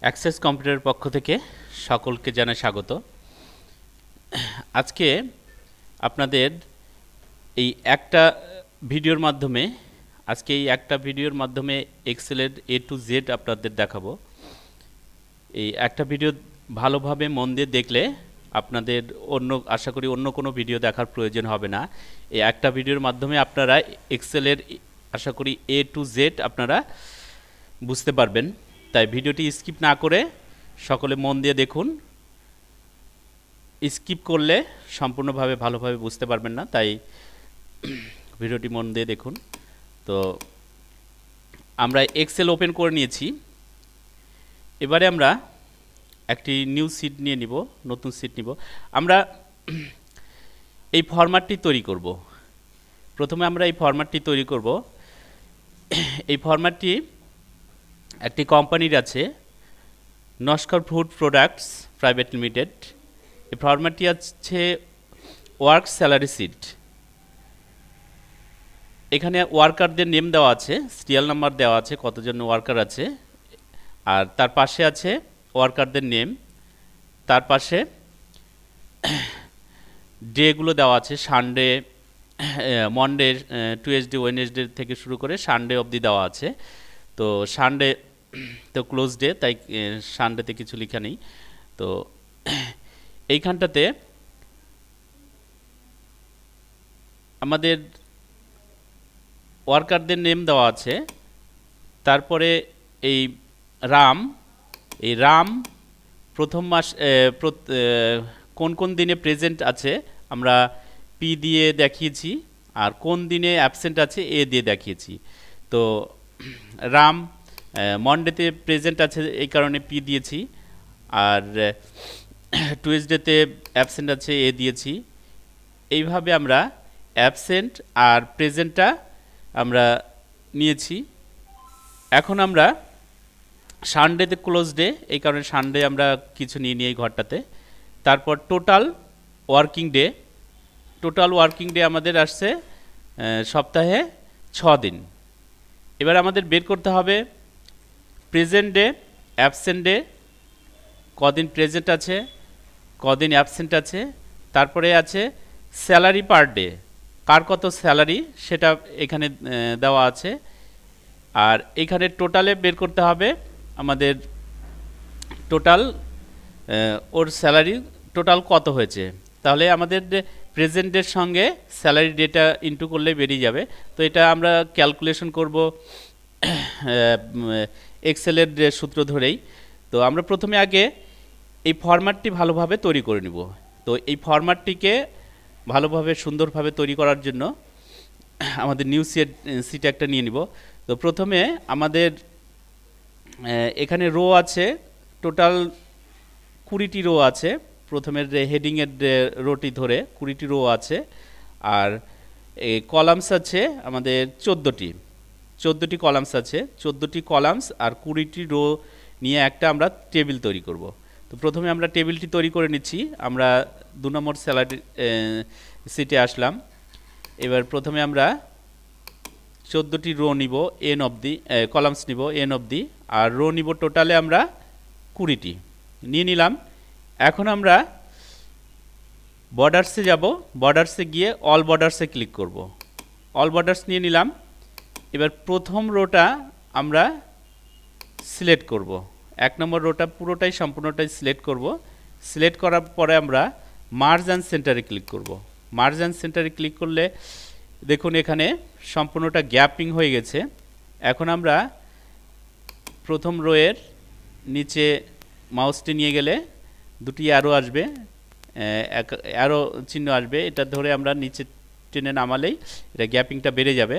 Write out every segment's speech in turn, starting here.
Access কম্পিউটারের পক্ষ থেকে সকলকে জানাই স্বাগত। আজকে আপনাদের এই একটা ভিডিওর মাধ্যমে এক্সেলের এ টু জেড আপনাদের দেখাবো। এই একটা ভিডিও ভালোভাবে মন দিয়ে দেখলে আপনাদের আশা করি অন্য কোনো ভিডিও দেখার প্রয়োজন হবে না। এই একটা ভিডিওর মাধ্যমে আপনারা এক্সেলের আশা করি এ টু জেড আপনারা বুঝতে পারবেন। তাই ভিডিওটি স্কিপ না করে সকলে মন দিয়ে দেখুন। স্কিপ করলে সম্পূর্ণভাবে ভালোভাবে বুঝতে পারবেন না, তাই ভিডিওটি মন দিয়ে দেখুন। তো আমরা এক্সেল ওপেন করে নিয়েছি। এবারে আমরা একটি নিউ শীট নিয়ে নিব, নতুন শীট নিব। আমরা এই ফরম্যাটটি তৈরি করব। প্রথমে আমরা এই ফরম্যাটটি তৈরি করব। এই ফরম্যাটটি একটি কোম্পানির আছে, Naskar food products private limited. এই ফরম্যাটটি আছে ওয়ার্ক স্যালারি শীট। এখানে ওয়ার্কারদের নেম দেওয়া আছে, সিরিয়াল নাম্বার দেওয়া আছে, কতজন ওয়ার্কার আছে, আর তার পাশে আছে ওয়ার্কারদের নেম। তার পাশে ডেগুলো দেওয়া আছে, সানডে, মনডে, টুয়েসডে, ওয়েডনেসডে থেকে শুরু করে সানডে অবধি দেওয়া আছে। তো সানডে তো ক্লোজ ডে, তাই সানডেতে কিছু লেখা নেই। তো এইখানটাতে আমাদের ওয়ার্কারদের নেম দেওয়া আছে। তারপরে এই রাম প্রথম মাস কোন কোন দিনে প্রেজেন্ট আছে আমরা পি দিয়ে দেখিয়েছি, আর কোন দিনে অ্যাবসেন্ট আছে এ দিয়ে দেখিয়েছি। তো রাম মনডেতে প্রেজেন্ট আছে, এই কারণে পি দিয়েছি, আর টুয়েসডেতে অ্যাবসেন্ট আছে এ দিয়েছি। এইভাবে আমরা অ্যাবসেন্ট আর প্রেজেন্টটা আমরা নিয়েছি। এখন আমরা সানডেতে ক্লোজ ডে, এই কারণে সানডে আমরা কিছু নিয়ে নিই এই ঘরটাতে। তারপর টোটাল ওয়ার্কিং ডে আমাদের আসছে সপ্তাহে 6 দিন। এবার আমাদের বের করতে হবে প্রেজেন্ট ডে, অ্যাবসেন্ট ডে, কদিন প্রেজেন্ট আছে, কদিন অ্যাবসেন্ট আছে। তারপরে আছে স্যালারি পার ডে, কার কত স্যালারি সেটা এখানে দেওয়া আছে। আর এখানে টোটালে বের করতে হবে আমাদের টোটাল, ওর স্যালারি টোটাল কত হয়েছে। তাহলে আমাদের প্রেজেন্টের সঙ্গে স্যালারি ডেটা ইনটু করলে বেরিয়ে যাবে। তো এটা আমরা ক্যালকুলেশন করব এক্সেলের সূত্র ধরেই। তো আমরা প্রথমে আগে এই ফরম্যাটটি ভালোভাবে তৈরি করে নিব। তো এই ফরম্যাটটিকে ভালোভাবে সুন্দরভাবে তৈরি করার জন্য আমাদের নিউ সিট একটা নিয়ে নিব। তো প্রথমে আমাদের এখানে রো আছে, টোটাল 20টি রো আছে। প্রথমের হেডিংয়ের রোটি ধরে 20টি রো আছে, আর কলামস আছে আমাদের 14টি কলামস আছে। 14টি কলামস আর 20টি রো নিয়ে একটা আমরা টেবিল তৈরি করব। তো প্রথমে আমরা টেবিলটি তৈরি করে নিচ্ছি। আমরা 2 নম্বর স্যালারি সিটে আসলাম। এবার প্রথমে আমরা 14টি রো নিব, এন অবধি কলামস নিব এন অবধি, আর রো নিব টোটালে আমরা 20টি নিয়ে নিলাম। এখন আমরা বর্ডার্সে যাব, বর্ডার্সে গিয়ে অল বর্ডার্সে ক্লিক করব। অল বর্ডার্স নিয়ে নিলাম। এবার প্রথম রোটা আমরা সিলেক্ট করব, 1 নম্বর রোটা পুরোটাই সম্পূর্ণটাই সিলেক্ট করব। সিলেক্ট করার পরে আমরা মার্জ অ্যান্ড সেন্টারে ক্লিক করব। মার্জ অ্যান্ড সেন্টারে ক্লিক করলে দেখুন এখানে সম্পূর্ণটা গ্যাপিং হয়ে গেছে। এখন আমরা প্রথম রোয়ের নিচে মাউসটি নিয়ে গেলে 2টি অ্যারো আসবে, অ্যারো চিহ্ন আসবে, এটা ধরে আমরা নিচে টেনে নামালেই এটা গ্যাপিংটা বেড়ে যাবে।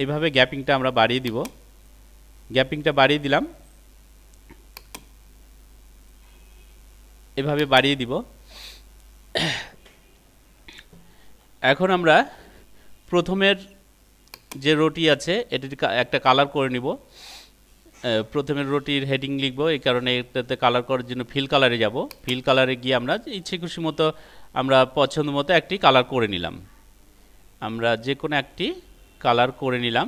এইভাবে গ্যাপিংটা আমরা বাড়িয়ে দিব। গ্যাপিংটা বাড়িয়ে দিলাম, এভাবে বাড়িয়ে দিব। এখন আমরা প্রথমের যে রোটি আছে এটির একটা কালার করে নিব। প্রথমের রোটির হেডিং লিখব, এই কারণে এটাতে কালার করার জন্য ফিল কালারে যাব। ফিল কালারে গিয়ে আমরা ইচ্ছে খুশি মতো আমরা পছন্দ মতো একটি কালার করে নিলাম। আমরা যে কোনো একটি কালার করে নিলাম।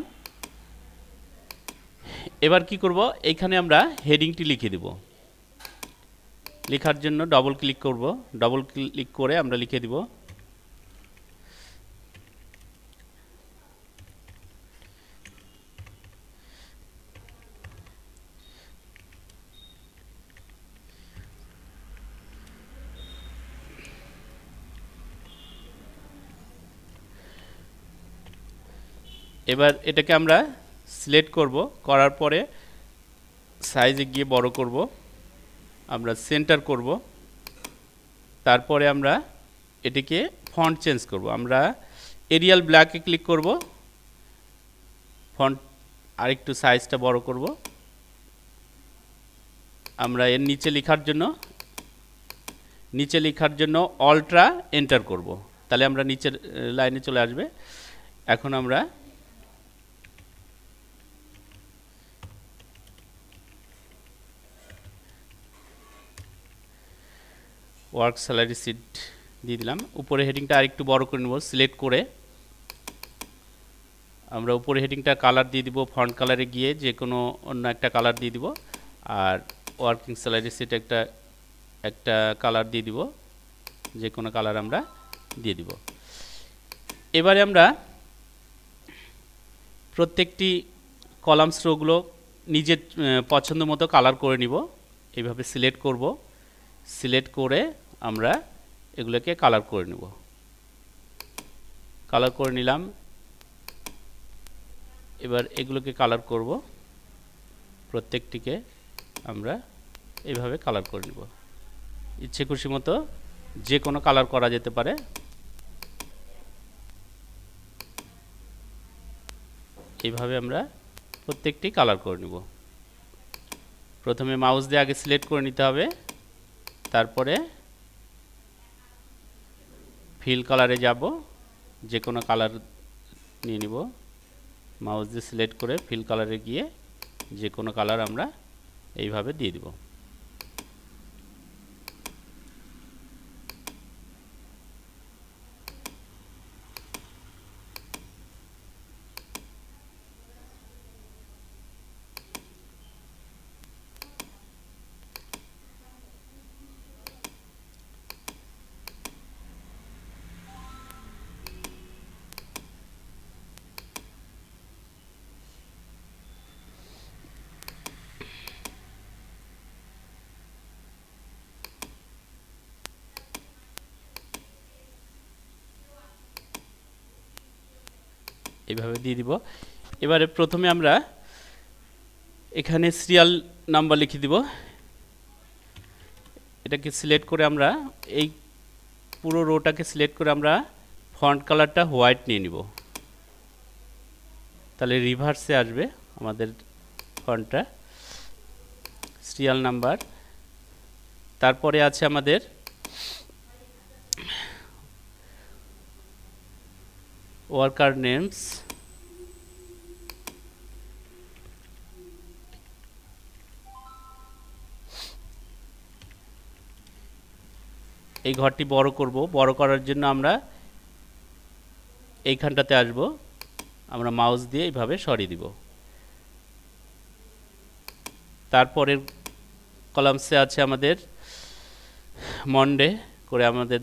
এবার কি করব, এইখানে আমরা হেডিংটি লিখে দেব। লেখার জন্য ডবল ক্লিক করব, ডবল ক্লিক করে আমরা লিখে দিব এবার এটাকে আমরা সিলেক্ট করব, করার পরে সাইজে গিয়ে বড় করব, আমরা সেন্টার করব, তারপরে আমরা এটিকে ফন্ট চেঞ্জ করব, আমরা এরিয়াল ব্ল্যাকে ক্লিক করব, ফন্ট আরেকটু সাইজটা বড় করব, আমরা এর নিচে লেখার জন্য অল্ট্রা এন্টার করব, তাহলে আমরা নিচের লাইনে চলে আসবে। এখন আমরা ওয়ার্ক স্যালারি শিট দিয়ে দিলাম, উপরে হেডিংটা আরেকটু বড় করে নেব, সিলেক্ট করে আমরা উপরে হেডিংটা কালার দিয়ে দিব, ফন্ট কালারে গিয়ে যে কোনো অন্য একটা কালার দিয়ে দিব, আর ওয়ার্কিং স্যালারি শিট একটা কালার দিয়ে দিব, যে কোনো কালার আমরা দিয়ে দিব। এবারে আমরা প্রত্যেকটি কলামস রোগুলো নিজের পছন্দ মতো কালার করে নিব, এইভাবে সিলেক্ট করব, সিলেক্ট করে আমরা এগুলোকে কালার করে নেব, কালার করে নিলাম। এবার এগুলোকে কালার করব, প্রত্যেকটিকে আমরা এইভাবে কালার করে নেব, ইচ্ছে খুশি মতো যে কোনো কালার করা যেতে পারে। এইভাবে আমরা প্রত্যেকটি কালার করে নেব। প্রথমে মাউস দিয়ে আগে সিলেক্ট করে নিতে হবে, তারপরে ফিল কালারে যাব, যে কোনো কালার নিয়ে নিব, মাউস দিয়ে সিলেক্ট করে ফিল কালারে গিয়ে যে কোনো কালার আমরা এইভাবে দিয়ে দিব। এইভাবে দিয়ে দিব। এবারে প্রথমে আমরা এখানে সিরিয়াল নাম্বার লিখে দিব, এটাকে সিলেক্ট করে আমরা এই পুরো রোটাকে সিলেক্ট করে আমরা ফন্ট কালারটা হোয়াইট নিয়ে নিব, তাহলে রিভার্সে আসবে আমাদের ফন্টটা। সিরিয়াল নাম্বার, তারপরে আছে আমাদের ওয়ার্কার নেমস, এই ঘরটি বড় করব, বড় করার জন্য আমরা এইখানটাতে আসব, আমরা মাউস দিয়ে এইভাবে সরিয়ে দিব। তারপরের কলামসে আছে আমাদের মন্ডে করে আমাদের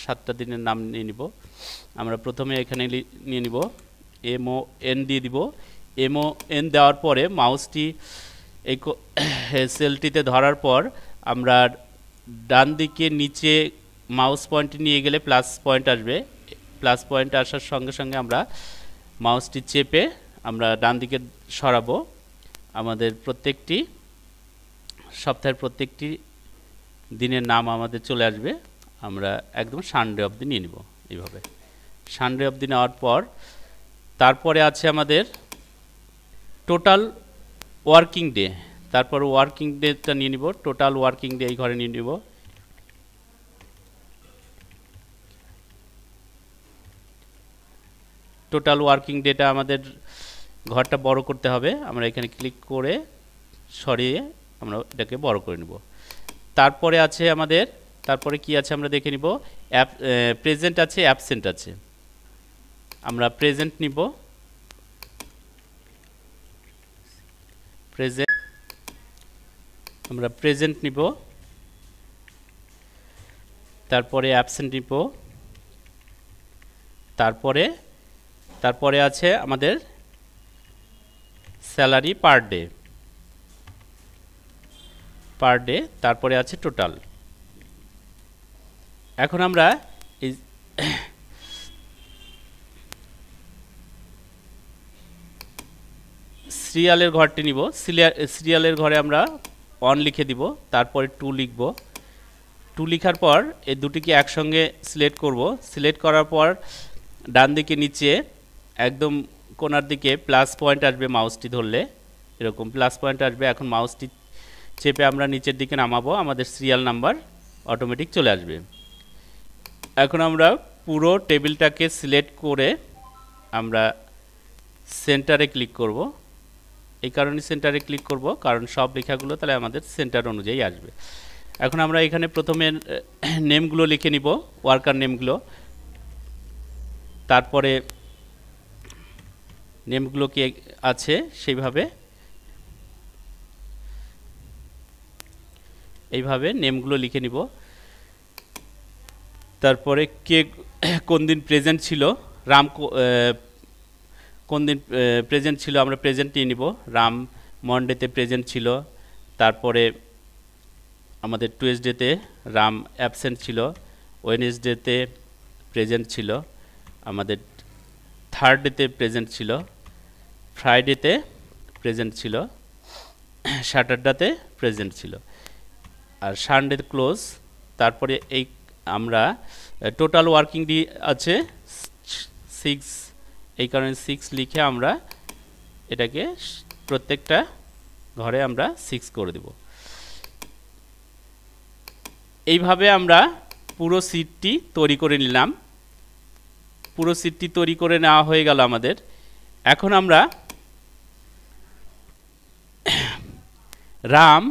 সাতটা দিনের নাম নিয়ে নিব। আমরা প্রথমে এখানে নিয়ে নিব MON দিয়ে দিব, MON দেওয়ার পরে মাউসটি এই সেলটিতে ধরার পর আমরা ডান দিকে নিচে মাউস পয়েন্ট নিয়ে গেলে প্লাস পয়েন্ট আসবে, প্লাস পয়েন্ট আসার সঙ্গে সঙ্গে আমরা মাউসটি চেপে আমরা ডান দিকে সরাবো, আমাদের প্রত্যেকটি সপ্তাহের প্রত্যেকটি দিনের নাম আমাদের চলে আসবে। আমরা একদম সানডে অবধি নিয়ে নিব, এইভাবে সানডে অবধি নেওয়ার পর তারপরে আছে আমাদের টোটাল ওয়ার্কিং ডে, তারপর ওয়ার্কিং ডেটা নিয়ে নিব, টোটাল ওয়ার্কিং ডে এই ঘরে নিয়ে নিব। টোটাল ওয়ার্কিং ডেটা আমাদের ঘরটা বড় করতে হবে, আমরা এখানে ক্লিক করে সরিয়ে আমরা এটাকে বড় করে নেব। তারপরে আছে আমাদের, তারপরে কি আছে আমরা দেখে নিব, প্রেজেন্ট আছে, অ্যাবসেন্ট আছে, আমরা প্রেজেন্ট নিব, আমরা প্রেজেন্ট নিব, তারপরে অ্যাবসেন্ট নিব, তারপরে আছে আমাদের স্যালারি পার ডে, তারপরে আছে টোটাল। এখন আমরা এই সিরিয়ালের ঘরটি নিব। সিরিয়ালের ঘরে আমরা 1 লিখে দিব, তারপরে 2 লিখব। 2 লেখার পর এই দুটিকে একসঙ্গে সিলেক্ট করব। সিলেক্ট করার পর ডান দিকে নিচে একদম কোণার দিকে প্লাস পয়েন্ট আসবে, মাউসটি ধরলে এরকম প্লাস পয়েন্ট আসবে। এখন মাউসটি চেপে আমরা নিচের দিকে নামাবো, আমাদের সিরিয়াল নাম্বার অটোমেটিক চলে আসবে। এখন আমরা পুরো টেবিলটাকে সিলেক্ট করে আমরা সেন্টারে ক্লিক করব। এই কারণে সেন্টারে ক্লিক করব, কারণ সব লেখাগুলো তাহলে আমাদের সেন্টার অনুযায়ী আসবে। এখন আমরা এখানে প্রথমে নেমগুলো লিখে নিব, ওয়ার্কার নেমগুলো। তারপরে নেমগুলো কি আছে সেইভাবে এইভাবে নেমগুলো লিখে নিব। তারপরে কে কোন দিন প্রেজেন্ট ছিল, রাম কোন দিন প্রেজেন্ট ছিল, আমরা প্রেজেন্ট নিয়ে নিব। রাম মন্ডেতে প্রেজেন্ট ছিল, তারপরে আমাদের টুয়েসডেতে রাম অ্যাবসেন্ট ছিল, ওয়েডনেসডেতে প্রেজেন্ট ছিল, আমাদের থার্সডেতে প্রেজেন্ট ছিল, ফ্রাইডেতে প্রেজেন্ট ছিল, স্যাটারডেতে প্রেজেন্ট ছিল, আর সানডে ক্লোজ। তারপরে এই আমরা টোটাল ওয়ার্কিং ডে আছে 6, এই কারণে 6 লিখে আমরা এটাকে প্রত্যেকটা ঘরে আমরা 6 করে দেব। এইভাবে আমরা পুরো সিটটি তৈরি করে নিলাম। পুরো সিটটি তৈরি করে নেওয়া হয়ে গেল আমাদের। এখন আমরা রাম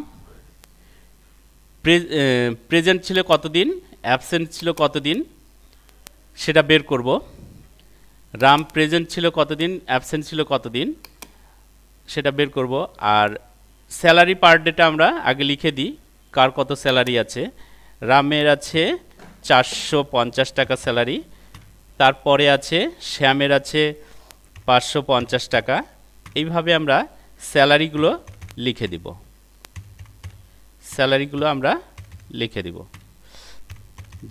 প্রেজেন্ট ছিল কতদিন, অ্যাবসেন্ট ছিল কতদিন সেটা বের করব। রাম প্রেজেন্ট ছিল কতদিন, অ্যাবসেন্ট ছিল কতদিন সেটা বের করব। আর স্যালারি পার ডেটা আমরা আগে লিখে দিই, কার কত স্যালারি আছে। রামের আছে 450 টাকা স্যালারি, তারপরে আছে শ্যামের আছে 550 টাকা। এইভাবে আমরা স্যালারিগুলো লিখে দিব, স্যালারিগুলো আমরা লিখে দিব,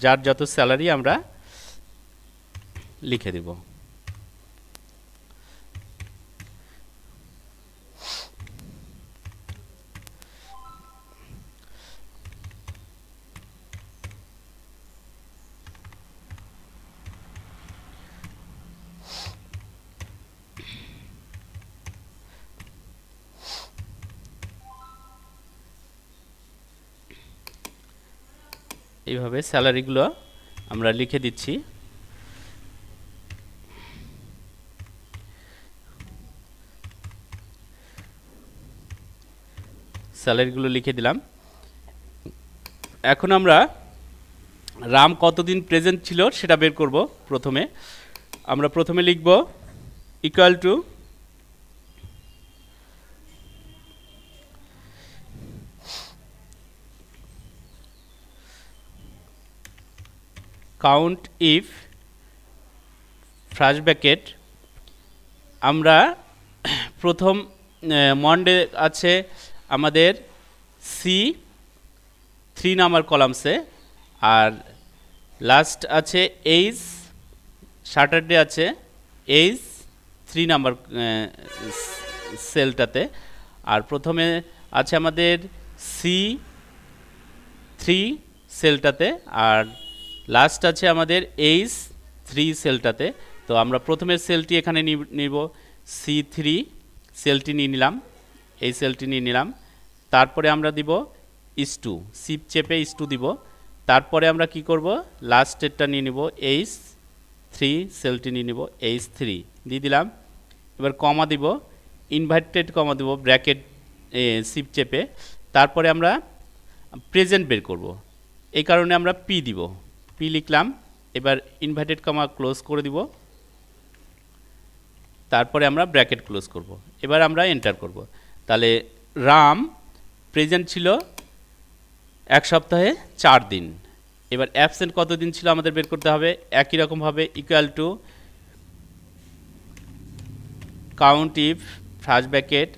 যার যত স্যালারি আমরা লিখে দিব। এইভাবে স্যালারিগুলো আমরা লিখে দিচ্ছি। স্যালারিগুলো লিখে দিলাম। এখন আমরা রাম কতদিন প্রেজেন্ট ছিল সেটা বের করব। আমরা প্রথমে লিখব equal to count if first bracket. আমরা প্রথম মন্ডে আছে আমাদের C3 নাম্বার কলামসে, আর লাস্ট আছে এইচ, স্যাটারডে আছে H3 নাম্বার সেলটাতে, আর প্রথমে আছে আমাদের C3 সেলটাতে, আর লাস্ট আছে আমাদের H3 সেলটাতে। তো আমরা প্রথমের সেলটি এখানে নিব, C3 সেলটি নিয়ে নিলাম, এই সেলটি নিয়ে নিলাম। তারপরে আমরা দিব is2, শিপ চেপে is2 দিব। তারপরে আমরা কি করব, লাস্টেরটা নিয়ে নিব, H3 সেলটি নিয়ে নিব, H3 দিয়ে দিলাম। এবার কমা দিব, ইনভার্টেড কমা দিব, ব্র্যাকেট শিপ চেপে। তারপরে আমরা প্রেজেন্ট বের করব, এই কারণে আমরা পি দিব, পি লিখলাম। এবার ইনভার্টেড কমা ক্লোজ করে দিব, তারপরে আমরা ব্র্যাকেট ক্লোজ করব। এবার আমরা এন্টার করব। তাহলে রাম প্রেজেন্ট ছিল 1 সপ্তাহে 4 দিন, এবার অ্যাবসেন্ট কতদিন ছিল আমাদের বের করতে হবে একই রকমভাবে equal to count if first bracket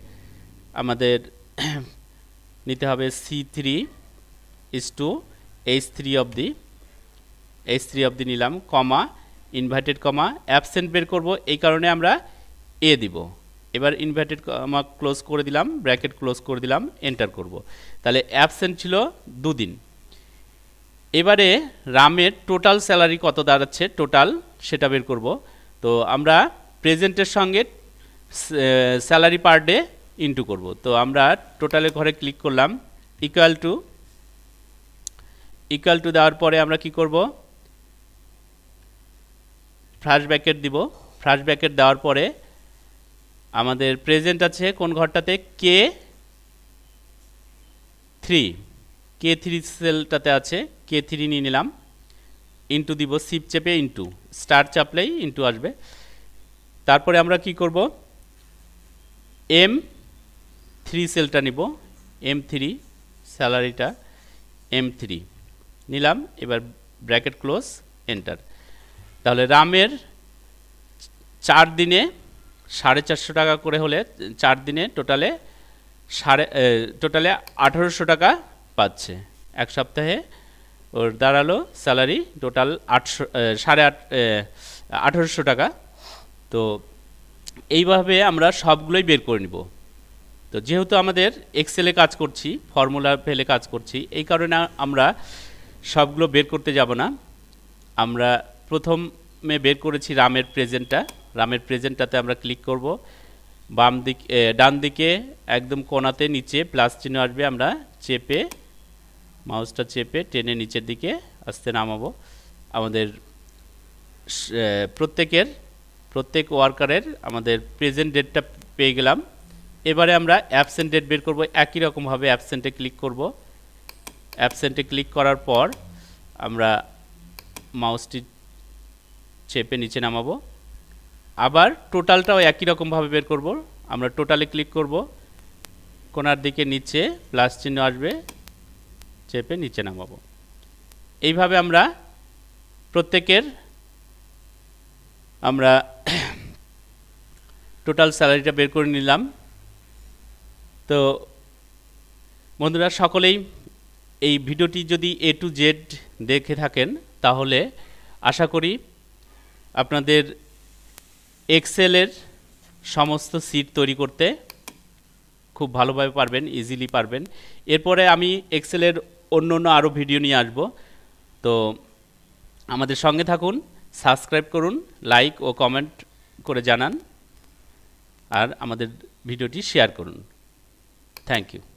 আমাদের নিতে হবে C3 is two H3 of the নিলাম কমা ইনভার্টেড কমা অ্যাবসেন্ট বের করব এই কারণে আমরা এ দিব এবার ইনভার্টেড কমা ক্লোজ করে দিলাম ব্র্যাকেট ক্লোজ করে দিলাম এন্টার করব তাহলে অ্যাবসেন্ট ছিল 2 দিন এবারে রামের টোটাল স্যালারি কত দাঁড়াচ্ছে টোটাল সেটা বের করব তো আমরা প্রেজেন্টের সঙ্গে স্যালারি পার ডে ইনটু করব তো আমরা টোটালের ঘরে ক্লিক করলাম ইকুয়াল টু দেওয়ার পরে আমরা কি করব ফার্স্ট ব্র্যাকেট দিব ফার্স্ট ব্র্যাকেট দেওয়ার পরে আমাদের প্রেজেন্ট আছে কোন ঘরটাতে K3 সেলটাতে আছে K3 নিয়ে নিলাম ইনটু দিব শিফট চেপে ইনটু স্টার চাপলেই ইনটু আসবে তারপরে আমরা কি করব M3 সেলটা নিব M3 স্যালারিটা M3 নিলাম এবার ব্র্যাকেট ক্লোজ এন্টার তাহলে রামের 4 দিনে 450 টাকা করে হলে 4 দিনে টোটালে 1800 টাকা পাচ্ছে এক সপ্তাহে ওর দাঁড়ালো স্যালারি টোটাল 1800 টাকা তো এইভাবে আমরা সবগুলোই বের করে নিব তো যেহেতু আমাদের এক্সেলে কাজ করছি ফর্মুলা ফেলে কাজ করছি এই কারণে আমরা সবগুলো বের করতে যাব না আমরা প্রথমে বের করেছি রামের প্রেজেন্টটাতে আমরা ক্লিক করব বাম দিক ডান দিকে একদম কোণাতে নিচে প্লাস চিহ্ন আসবে আমরা চেপে মাউসটা চেপে টেনে নিচের দিকে আস্তে নামাবো আমাদের প্রত্যেক ওয়ার্কারের আমাদের প্রেজেন্ট ডেটটা পেয়ে গেলাম এবারে আমরা অ্যাবসেন্ট ডেট বের করব একই রকমভাবে অ্যাবসেন্টে ক্লিক করব অ্যাবসেন্টে ক্লিক করার পর আমরা মাউসটি চেপে নিচে নামাবো আবার টোটালটাও একই রকমভাবে বের করব আমরা টোটালে ক্লিক করব কোণার দিকে নিচে প্লাস চিহ্ন আসবে চেপে নিচে নামাবো এইভাবে আমরা প্রত্যেকের আমরা টোটাল স্যালারিটা বের করে নিলাম তো বন্ধুরা সকলেই এই ভিডিওটি যদি A to Z দেখে থাকেন তাহলে আশা করি আপনাদের এক্সেলের সমস্ত সিট তৈরি করতে খুব ভালোভাবে পারবেন ইজিলি পারবেন এরপরে আমি এক্সেলের অন্য আরও ভিডিও নিয়ে আসব তো আমাদের সঙ্গে থাকুন সাবস্ক্রাইব করুন লাইক ও কমেন্ট করে জানান আর আমাদের ভিডিওটি শেয়ার করুন থ্যাংক ইউ